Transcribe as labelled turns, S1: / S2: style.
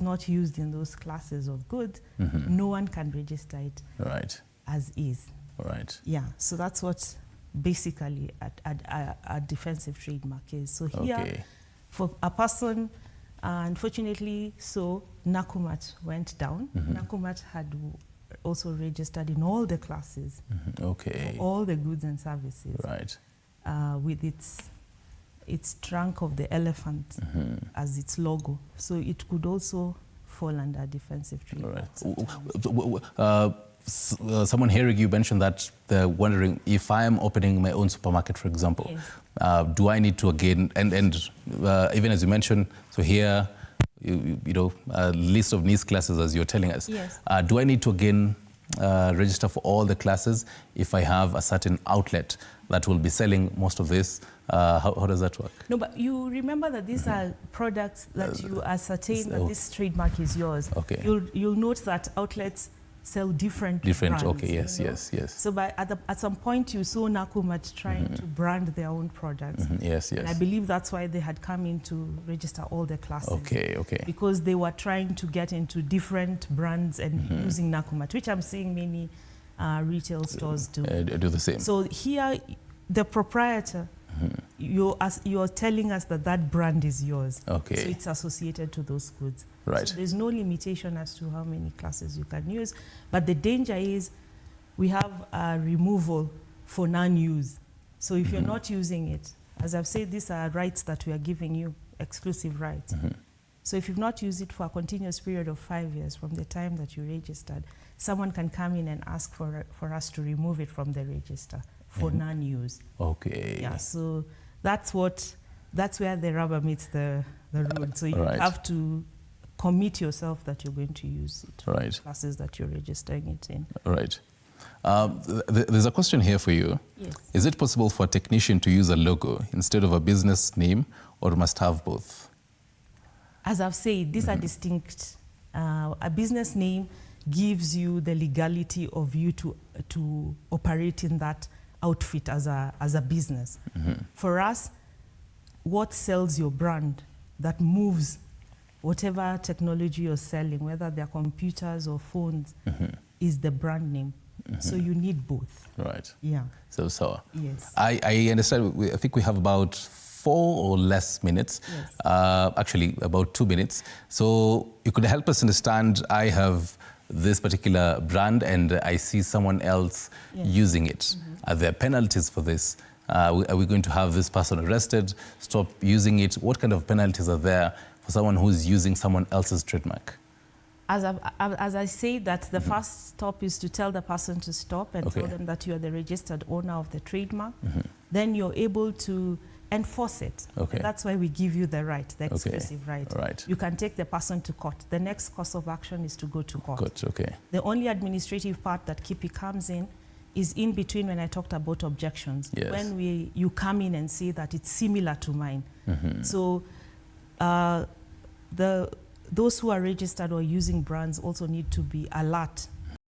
S1: not used in those classes of goods, no one can register it as is.
S2: Right.
S1: Yeah, so that's what basically a defensive trademark is. So here, for a person, unfortunately, so Nakumat went down. Nakumat had also registered in all the classes, for all the goods and services, with its trunk of the elephant as its logo. So it could also fall under defensive trademarks.
S2: Someone hearing you mentioned that they're wondering if I am opening my own supermarket, for example, do I need to again, and even as you mentioned, so here, you know, a list of niche classes as you're telling us. Do I need to again register for all the classes if I have a certain outlet that will be selling most of this? How does that work?
S1: No, but you remember that these are products that you ascertain that this trademark is yours. You'll note that outlets sell different brands.
S2: Yes.
S1: So at some point you saw Nakumat trying to brand their own products. And I believe that's why they had come in to register all the classes. Because they were trying to get into different brands and using Nakumat, which I'm seeing many retail stores do
S2: the same.
S1: So here, the proprietor, you're telling us that brand is yours. So it's associated to those goods. So there's no limitation as to how many classes you can use. But the danger is we have a removal for non-use. So if you're not using it, as I've said, these are rights that we are giving you, exclusive rights. So if you've not used it for a continuous period of 5 years from the time that you registered, someone can come in and ask for us to remove it from the register for non-use. Yeah, so that's where the rubber meets the road. So you have to commit yourself that you're going to use it for the classes that you're registering it in.
S2: There's a question here for you. Is it possible for a technician to use a logo instead of a business name, or must have both?
S1: As I've said, these are distinct. A business name gives you the legality of you to operate in that outfit as a business. For us, what sells your brand, that moves whatever technology you're selling, whether they're computers or phones, is the brand name. So you need both.
S2: Yeah. So
S1: yes.
S2: I understand. I think we have about 4 or less minutes. Actually, about 2 minutes. So you could help us understand. I have this particular brand and I see someone else using it. Are there penalties for this? Are we going to have this person arrested, stop using it? What kind of penalties are there for someone who's using someone else's trademark?
S1: As I say, that the first stop is to tell the person to stop and tell them that you are the registered owner of the trademark. Then you're able to enforce it. That's why we give you the right, the exclusive right. You can take the person to court. The next course of action is to go to court. The only administrative part that KIPI comes in is in between when I talked about objections. When you come in and say that it's similar to mine. So those who are registered or using brands also need to be alert